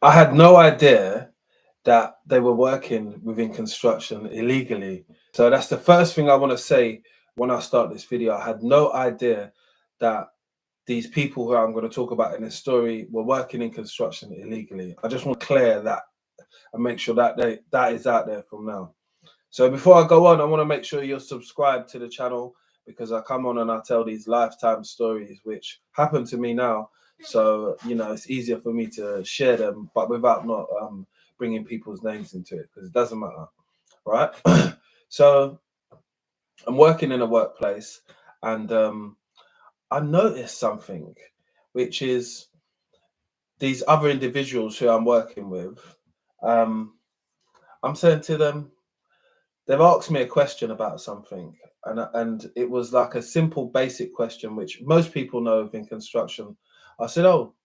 I had no idea that they were working within construction illegally. So that's the first thing I want to say when I start this video. I had no idea that these people who I'm going to talk about in this story were working in construction illegally. I just want to clear that and make sure that that is out there from now. So before I go on, I want to make sure you're subscribed to the channel, because I come on and I tell these lifetime stories which happen to me now. So, you know, it's easier for me to share them, but without not bringing people's names into it, because it doesn't matter, right? So I'm working in a workplace, and I noticed something, which is these other individuals who I'm working with. I'm saying to them, they've asked me a question about something, and it was like a simple, basic question, which most people know in construction. I said, "Oh,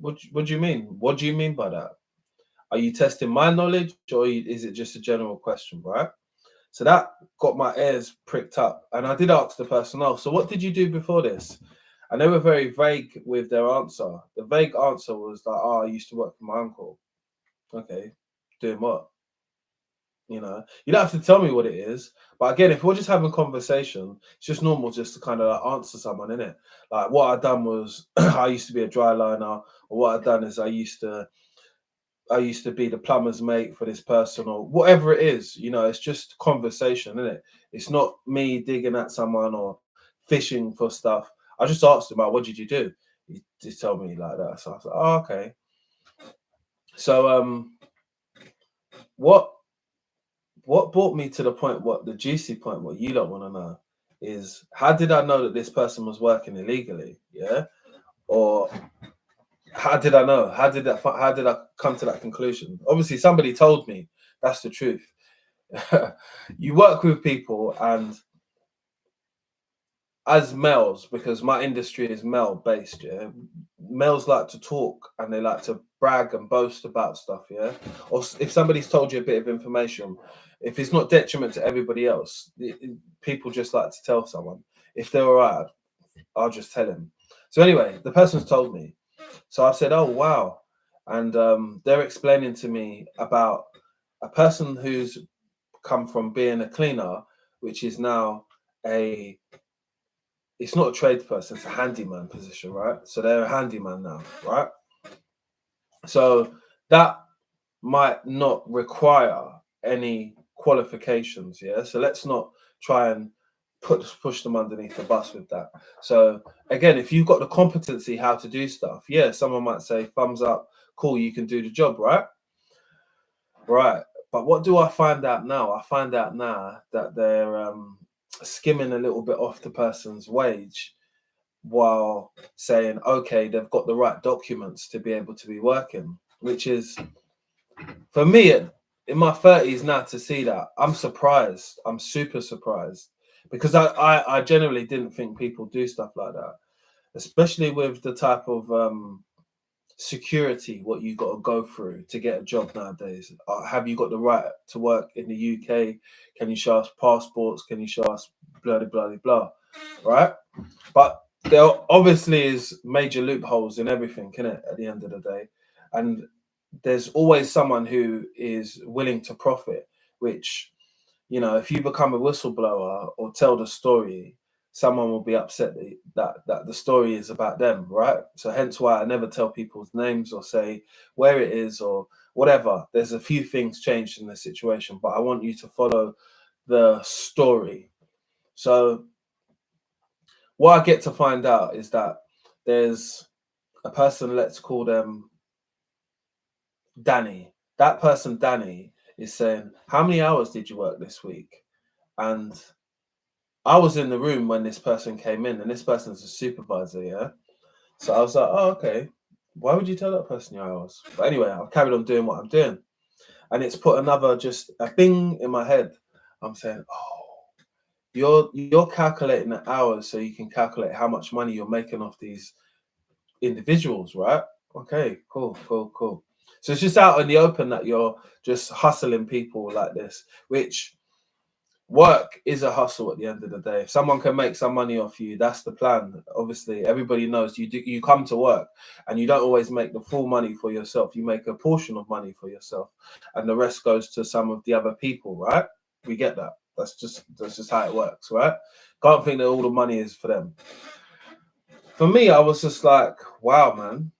what do you mean? What do you mean by that? Are you testing my knowledge, or is it just a general question, right?" So that got my ears pricked up, and I did ask the person, "Oh, so what did you do before this?" And they were very vague with their answer. The vague answer was like, "Oh, I used to work for my uncle." Okay, doing what? You know, you don't have to tell me what it is. But again, if we're just having a conversation, it's just normal just to kind of like answer someone, in it. Like what I done was I used to be a dry liner, or what I done is I used to be the plumber's mate for this person, or whatever it is. You know, it's just conversation, isn't it? It's not me digging at someone or fishing for stuff. I just asked him, "What did you do?" He just told me like that. So I was like, "Oh, okay." So what what brought me to the point, what the juicy point, what you don't want to know, is how did I know that this person was working illegally? Yeah, or how did I know? How did I come to that conclusion? Obviously, somebody told me. That's the truth. You work with people, and as males, because my industry is male based, yeah, males like to talk and they like to brag and boast about stuff, yeah. Or if somebody's told you a bit of information, if it's not detriment to everybody else, people just like to tell someone. If they're all right, I'll just tell him. So anyway, the person's told me. So I said, "Oh wow," and they're explaining to me about a person who's come from being a cleaner, which is now a it's not a tradesperson, it's a handyman position, right? So they're a handyman now, right? So that might not require any qualifications, yeah. So let's not try and push them underneath the bus with that. So again, if you've got the competency how to do stuff, yeah, someone might say thumbs up, cool, you can do the job, right? Right. But what do I find out now? I find out now that they're skimming a little bit off the person's wage, while saying, okay, they've got the right documents to be able to be working, which is, for me, in my 30s now, to see that, I'm surprised. I'm super surprised, because I generally didn't think people do stuff like that, especially with the type of security what you got to go through to get a job nowadays. Have you got the right to work in the UK? Can you show us passports? Can you show us blah blah blah blah, right? But there obviously is major loopholes in everything, in it, at the end of the day. And there's always someone who is willing to profit, which, you know, if you become a whistleblower or tell the story, someone will be upset that the story is about them, right? So hence why I never tell people's names or say where it is or whatever. There's a few things changed in the situation, but I want you to follow the story. So what I get to find out is that there's a person, let's call them Danny. That person, Danny, is saying, "How many hours did you work this week?" And I was in the room when this person came in, and this person's a supervisor, yeah? So I was like, "Oh, okay. Why would you tell that person your hours?" But anyway, I carried on doing what I'm doing. And it's put another, just a bing in my head. I'm saying, "Oh, you're calculating the hours so you can calculate how much money you're making off these individuals, right? Okay, cool, cool, cool." So it's just out in the open that you're just hustling people like this, which work is a hustle at the end of the day. If someone can make some money off you, that's the plan. Obviously, everybody knows you come to work and you don't always make the full money for yourself. You make a portion of money for yourself, and the rest goes to some of the other people, right? We get that. That's just how it works, right? Can't think that all the money is for them. For me, I was just like, wow, man,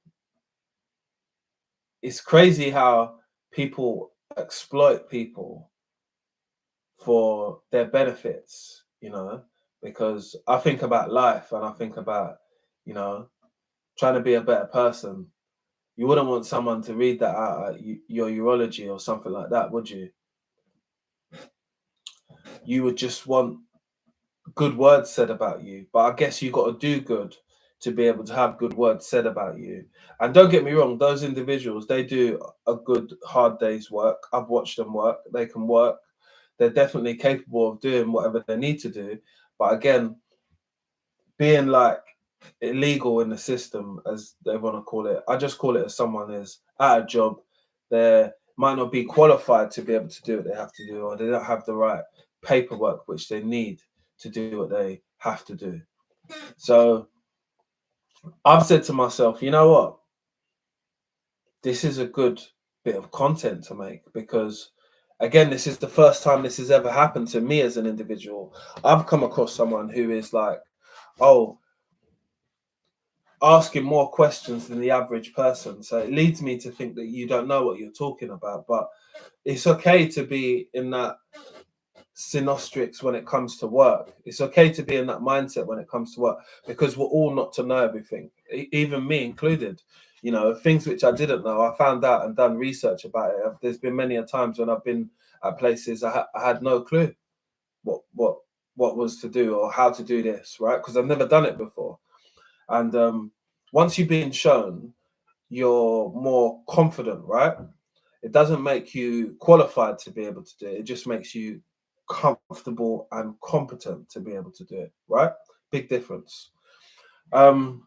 it's crazy how people exploit people for their benefits, because I think about life and I think about, you know, trying to be a better person. You wouldn't want someone to read that out at your urology or something like that, would you? You would just want good words said about you. But I guess you got to do good to be able to have good words said about you. And don't get me wrong, those individuals, they do a good hard day's work. I've watched them work. They can work. They're definitely capable of doing whatever they need to do. But again, being like illegal in the system, as they want to call it, I just call it as someone is at a job, they might not be qualified to be able to do what they have to do, or they don't have the right paperwork which they need to do what they have to do. So I've said to myself, you know what? This is a good bit of content to make, because again, this is the first time this has ever happened to me as an individual. I've come across someone who is like, oh, asking more questions than the average person. So it leads me to think that you don't know what you're talking about. But it's okay to be in that synostrics when it comes to work. It's okay to be in that mindset when it comes to work, because we're all not to know everything, even me included. Things which I didn't know, I found out and done research about it. There's been many a times when I've been at places I had no clue what was to do or how to do this, right? Because I've never done it before. And once you've been shown, you're more confident, right? It doesn't make you qualified to be able to do it. It just makes you comfortable and competent to be able to do it, right? Big difference. But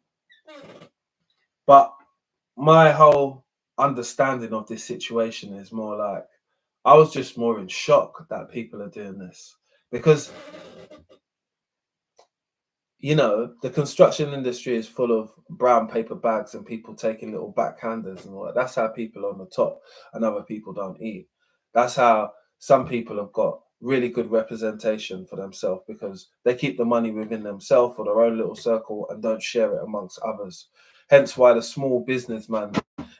my whole understanding of this situation is more like, I was just more in shock that people are doing this, because the construction industry is full of brown paper bags and people taking little backhanders and all that. That's how people on the top and other people don't eat. That's how some people have got really good representation for themselves, because they keep the money within themselves or their own little circle and don't share it amongst others. Hence why the small businessman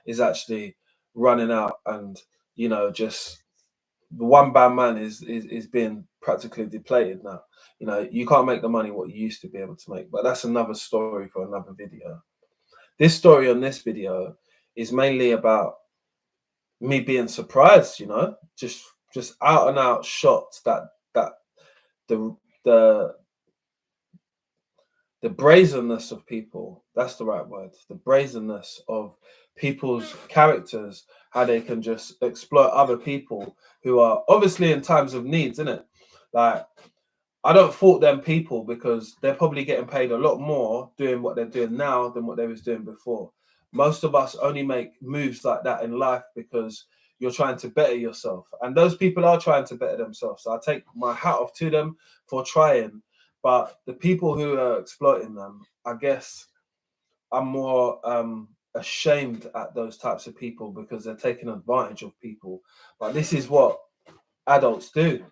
is actually running out, and just the one band man is being practically depleted now. You can't make the money what you used to be able to make, but that's another story for another video. This story on this video is mainly about me being surprised, just out and out shocked that the the the brazenness of people, that's the right word, the brazenness of people's characters, how they can just exploit other people who are obviously in times of needs, isn't it? Like, I don't fault them people, because they're probably getting paid a lot more doing what they're doing now than what they was doing before. Most of us only make moves like that in life because you're trying to better yourself, and those people are trying to better themselves. So I take my hat off to them for trying. But the people who are exploiting them, I guess I'm more ashamed at those types of people, because they're taking advantage of people. But this is what adults do.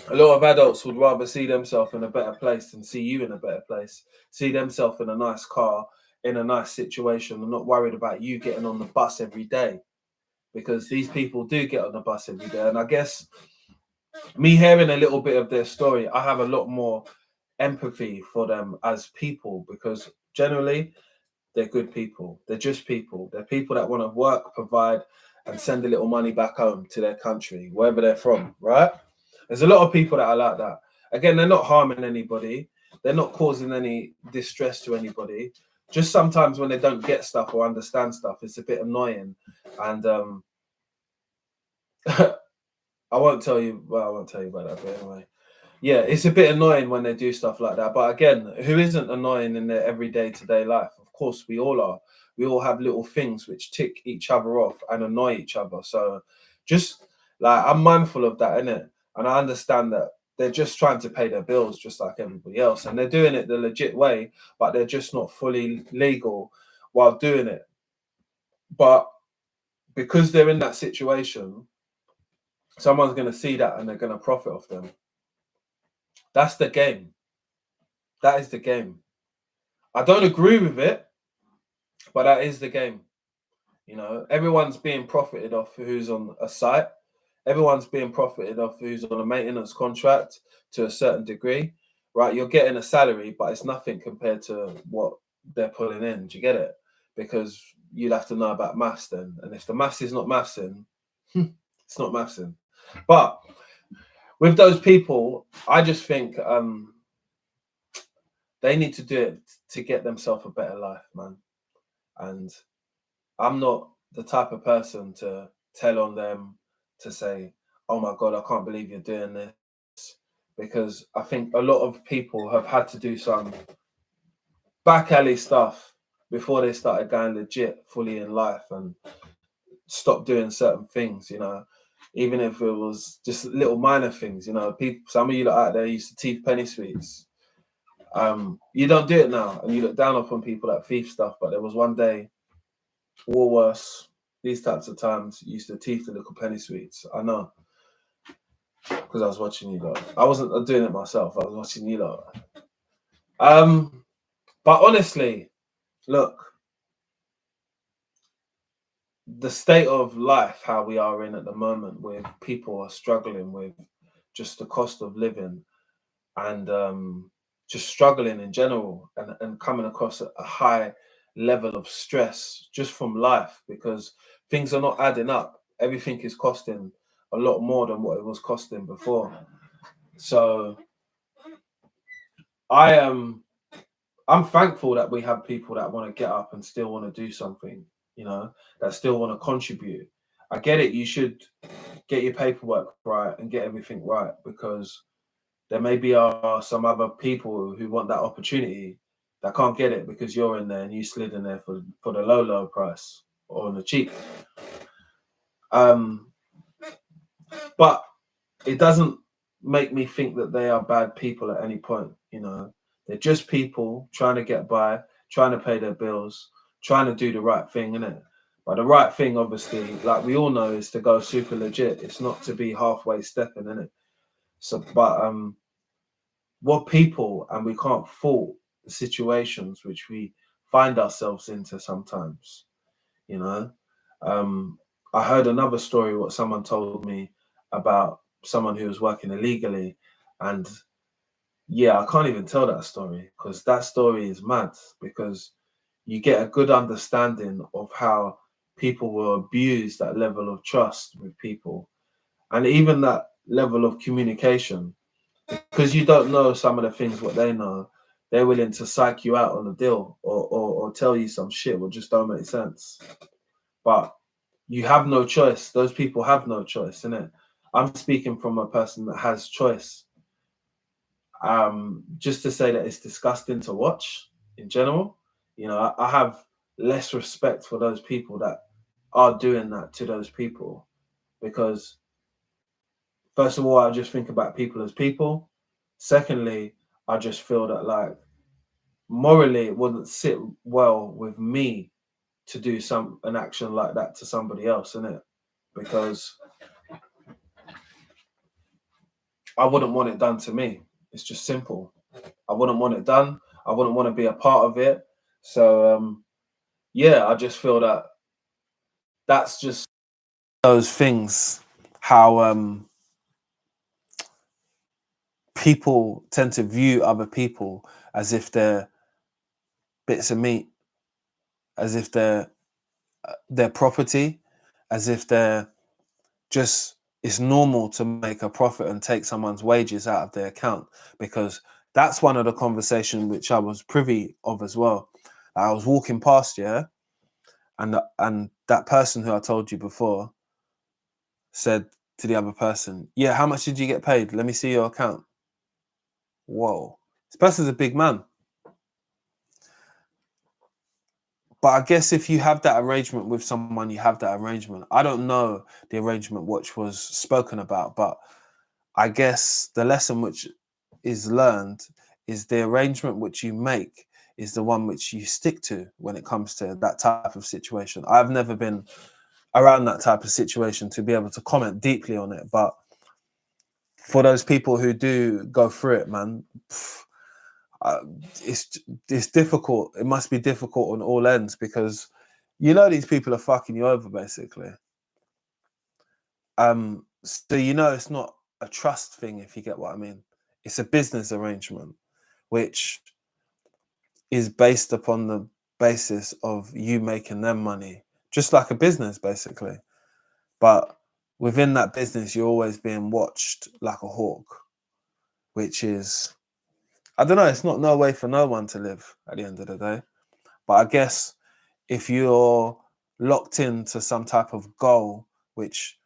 A lot of adults would rather see themselves in a better place than see you in a better place. See themselves in a nice car, in a nice situation, and not worried about you getting on the bus every day. Because these people do get on the bus every day. And I guess me hearing a little bit of their story, I have a lot more empathy for them as people, because generally they're good people. They're just people. They're people that want to work, provide, and send a little money back home to their country, wherever they're from, right? There's a lot of people that are like that. Again, they're not harming anybody. They're not causing any distress to anybody. Just sometimes when they don't get stuff or understand stuff, it's a bit annoying. And I won't tell you. Well, I won't tell you about that. But anyway, yeah, it's a bit annoying when they do stuff like that. But again, who isn't annoying in their everyday to-day life? Of course, we all are. We all have little things which tick each other off and annoy each other. So just like, I'm mindful of that, innit? And I understand that they're just trying to pay their bills just like everybody else. And they're doing it the legit way, but they're just not fully legal while doing it. But because they're in that situation, someone's going to see that and they're going to profit off them. That's the game. That is the game. I don't agree with it, but that is the game. You know, everyone's being profited off who's on a site. Everyone's being profited off who's on a maintenance contract to a certain degree, right? You're getting a salary, but it's nothing compared to what they're pulling in. Do you get it? Because you'd have to know about maths then. And if the maths is not mathsing, it's not mathsing. But with those people, I just think they need to do it to get themselves a better life, man. And I'm not the type of person to tell on them to say, oh my God, I can't believe you're doing this. Because I think a lot of people have had to do some back alley stuff before they started going legit fully in life and stop doing certain things, you know, even if it was just little minor things, you know, people, some of you out there used to teeth penny sweets. You don't do it now, and you look down upon people that thief stuff, but there was one day, Woolworths, these types of times, used to teeth the little penny sweets. I know, because I was watching you lot. I wasn't doing it myself, I was watching you lot. But honestly, look, the state of life, how we are in at the moment, where people are struggling with just the cost of living and just struggling in general and coming across a high level of stress just from life because things are not adding up. Everything is costing a lot more than what it was costing before. So I'm thankful that we have people that want to get up and still want to do something, you know, that still want to contribute. I get it. You should get your paperwork right and get everything right because there maybe are some other people who want that opportunity that can't get it because you're in there and you slid in there for the low price or on the cheap. But it doesn't make me think that they are bad people at any point, you know. They're just people trying to get by, trying to pay their bills, trying to do the right thing, innit? But the right thing, obviously, like we all know, is to go super legit. It's not to be halfway stepping, innit? So, but what people, and we can't fault the situations which we find ourselves into sometimes, you know. I heard another story, what someone told me about someone who was working illegally, and yeah, I can't even tell that story because that story is mad because you get a good understanding of how people will abuse that level of trust with people and even that level of communication because you don't know some of the things what they know. They're willing to psych you out on a deal or tell you some shit which just don't make sense. But you have no choice. Those people have no choice, innit? I'm speaking from a person that has choice. Just to say that it's disgusting to watch in general. You know, I have less respect for those people that are doing that to those people because first of all, I just think about people as people. Secondly, I just feel that like morally it wouldn't sit well with me to do an action like that to somebody else, innit? Because I wouldn't want it done to me. It's just simple. I wouldn't want it done. I wouldn't want to be a part of it. So yeah, I just feel that that's just those things how people tend to view other people as if they're bits of meat, as if they're their property, as if they're just it's normal to make a profit and take someone's wages out of their account because that's one of the conversations which I was privy of as well. I was walking past, yeah, and that person who I told you before said to the other person, "Yeah, how much did you get paid? Let me see your account." Whoa, this person's a big man. But I guess if you have that arrangement with someone, you have that arrangement. I don't know the arrangement which was spoken about, but I guess the lesson which is learned is the arrangement which you make is the one which you stick to when it comes to that type of situation. I've never been around that type of situation to be able to comment deeply on it, but for those people who do go through it, man, uh, it's difficult. It must be difficult on all ends because these people are fucking you over basically. So it's not a trust thing, if you get what I mean. It's a business arrangement, which is based upon the basis of you making them money, just like a business basically. But within that business, you're always being watched like a hawk, which is, I don't know, it's not no way for no one to live at the end of the day. But I guess if you're locked into some type of goal, which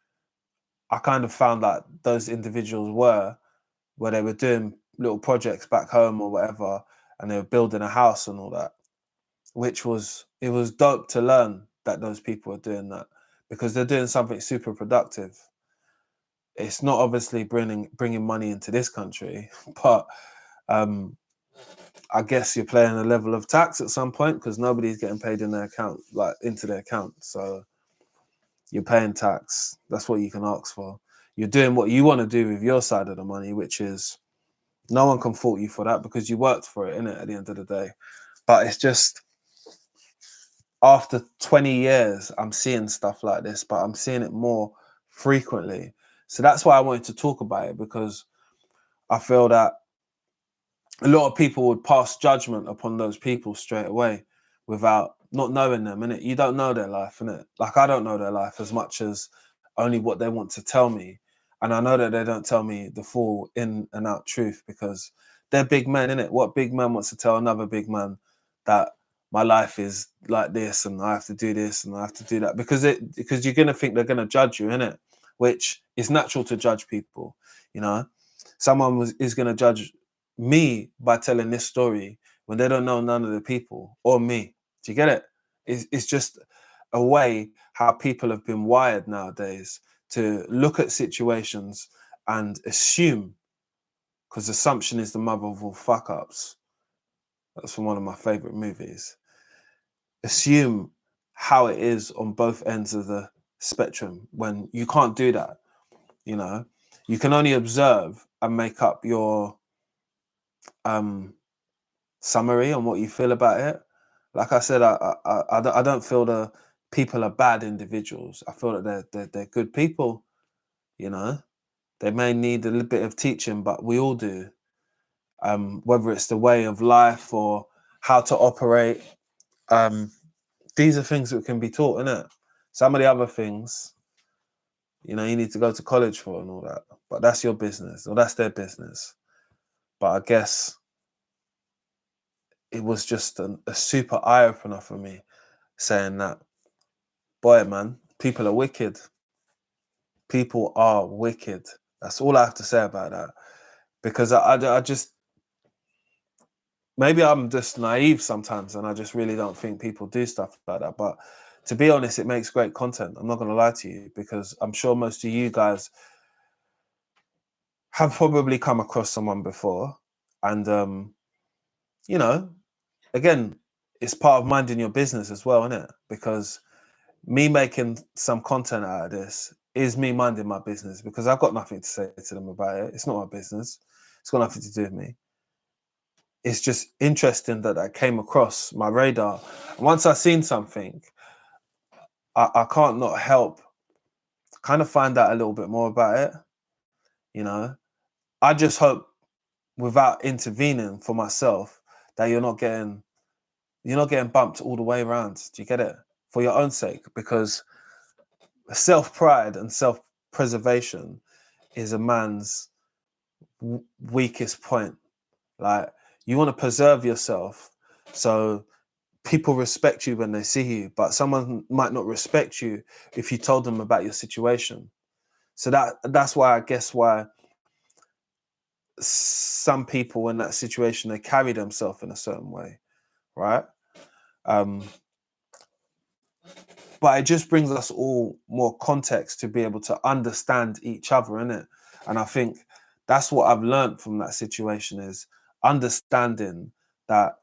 I kind of found that those individuals where they were doing little projects back home or whatever, and they were building a house and all that, it was dope to learn that those people are doing that because they're doing something super productive. It's not obviously bringing money into this country, but I guess you're paying a level of tax at some point because nobody's getting paid in their account, like into their account. So you're paying tax. That's what you can ask for. You're doing what you want to do with your side of the money, which is no one can fault you for that because you worked for it, innit, at the end of the day. But it's just after 20 years, I'm seeing stuff like this, but I'm seeing it more frequently. So that's why I wanted to talk about it, because I feel that a lot of people would pass judgment upon those people straight away without not knowing them, innit? You don't know their life, innit? Like, I don't know their life as much as only what they want to tell me. And I know that they don't tell me the full in and out truth because they're big men, innit? What big man wants to tell another big man that my life is like this and I have to do this and I have to do that? Because you're gonna think they're gonna judge you, innit? Which is natural to judge people, you know? Someone is gonna judge me by telling this story when they don't know none of the people or me. Do you get it? It's just a way how people have been wired nowadays to look at situations and assume, because assumption is the mother of all fuck ups. That's from one of my favorite movies. Assume how it is on both ends of the spectrum when you can't do that. You can only observe and make up your summary on what you feel about it. Like I said, I don't feel the people are bad individuals. I feel that they're good people. They may need a little bit of teaching, but we all do. Whether it's the way of life or how to operate, these are things that can be taught, innit? Some of the other things, you need to go to college for and all that. But that's your business, or that's their business. But I guess it was just a super eye opener for me, saying that, boy, man, people are wicked. People are wicked. That's all I have to say about that. Because I just, maybe I'm just naive sometimes and I just really don't think people do stuff like that. But to be honest, it makes great content. I'm not going to lie to you, because I'm sure most of you guys have probably come across someone before. And, again, it's part of minding your business as well, isn't it? Because me making some content out of this is me minding my business, because I've got nothing to say to them about it. It's not my business. It's got nothing to do with me. It's just interesting that I came across my radar. And once I've seen something, I can't not help kind of find out a little bit more about it. I just hope, without intervening for myself, that you're not getting bumped all the way around. Do you get it? For your own sake, because self-pride and self-preservation is a man's weakest point. Like, you want to preserve yourself so people respect you when they see you, but someone might not respect you if you told them about your situation. So that's why, I guess, why some people in that situation, they carry themselves in a certain way, right? But it just brings us all more context to be able to understand each other, innit? And I think That's what I've learned from that situation, is understanding that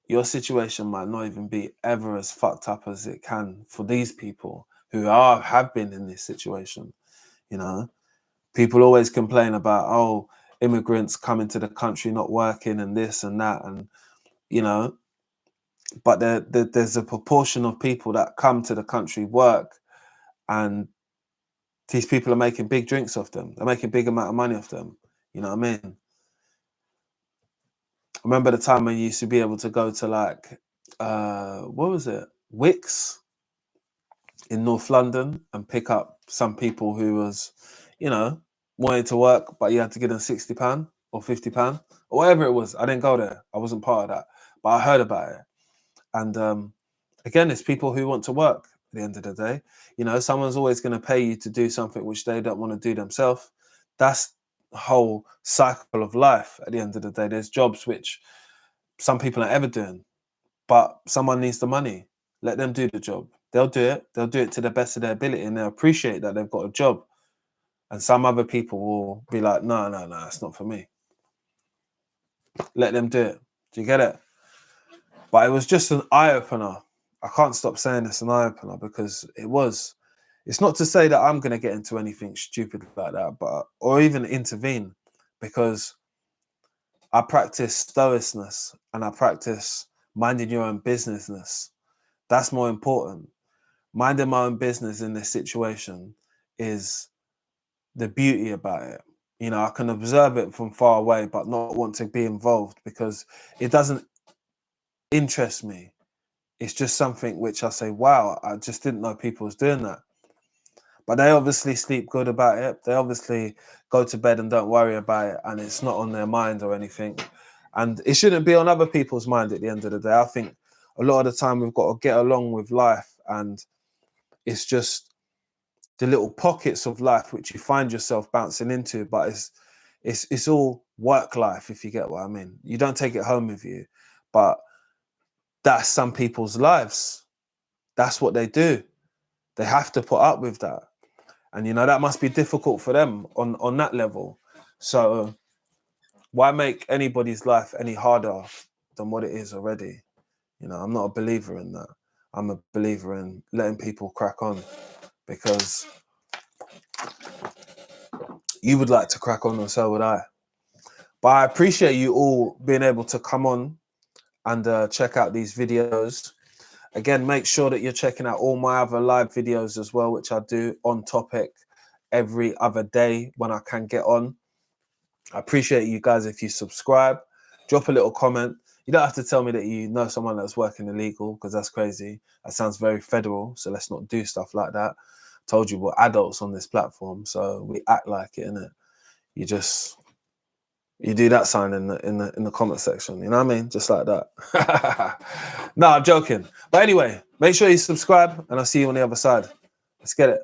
your situation might not even be ever as fucked up as it can for these people who have been in this situation. You know, people always complain about, oh, immigrants coming to the country not working and this and that, and you know, but there's a proportion of people that come to the country, work, and these people are making big drinks off them. They're making big amount of money off them. You know what I mean? I remember the time when you used to be able to go to like, what was it? Wicks in North London and pick up some people who was, you know, wanted to work, but you had to give them £60 or £50 or whatever it was. I didn't go there. I wasn't part of that, but I heard about it. And again, it's people who want to work at the end of the day. You know, someone's always going to pay you to do something which they don't want to do themselves. That's the whole cycle of life at the end of the day. There's jobs which some people are ever doing, but someone needs the money. Let them do the job. They'll do it. They'll do it to the best of their ability, and they'll appreciate that they've got a job. And some other people will be like, no, it's not for me. Let them do it. Do you get it? But it was just an eye-opener. I can't stop saying it's an eye-opener because it was. It's not to say that I'm going to get into anything stupid like that, but or even intervene, because I practice stoicness and I practice minding your own businessness. That's more important. Minding my own business in this situation is the beauty about it. You know, I can observe it from far away, but not want to be involved because it doesn't interest me. It's just something which I say, wow, I just didn't know people was doing that. But they obviously sleep good about it. They obviously go to bed and don't worry about it, and it's not on their mind or anything. And it shouldn't be on other people's mind at the end of the day. I think a lot of the time we've got to get along with life, and it's just the little pockets of life which you find yourself bouncing into, but it's all work life, if you get what I mean. You don't take it home with you, but that's some people's lives. That's what they do. They have to put up with that. And, you know, that must be difficult for them on that level. So why make anybody's life any harder than what it is already? You know, I'm not a believer in that. I'm a believer in letting people crack on, because you would like to crack on and so would I. But I appreciate you all being able to come on and check out these videos. Again, make sure that you're checking out all my other live videos as well, which I do on topic every other day when I can get on. I appreciate you guys if you subscribe, drop a little comment. You don't have to tell me that you know someone that's working illegal, because that's crazy. That sounds very federal, so let's not do stuff like that. I told you we're adults on this platform, so we act like it, innit? You do that sign in the comment section, you know what I mean? Just like that. No, I'm joking. But anyway, make sure you subscribe, and I'll see you on the other side. Let's get it.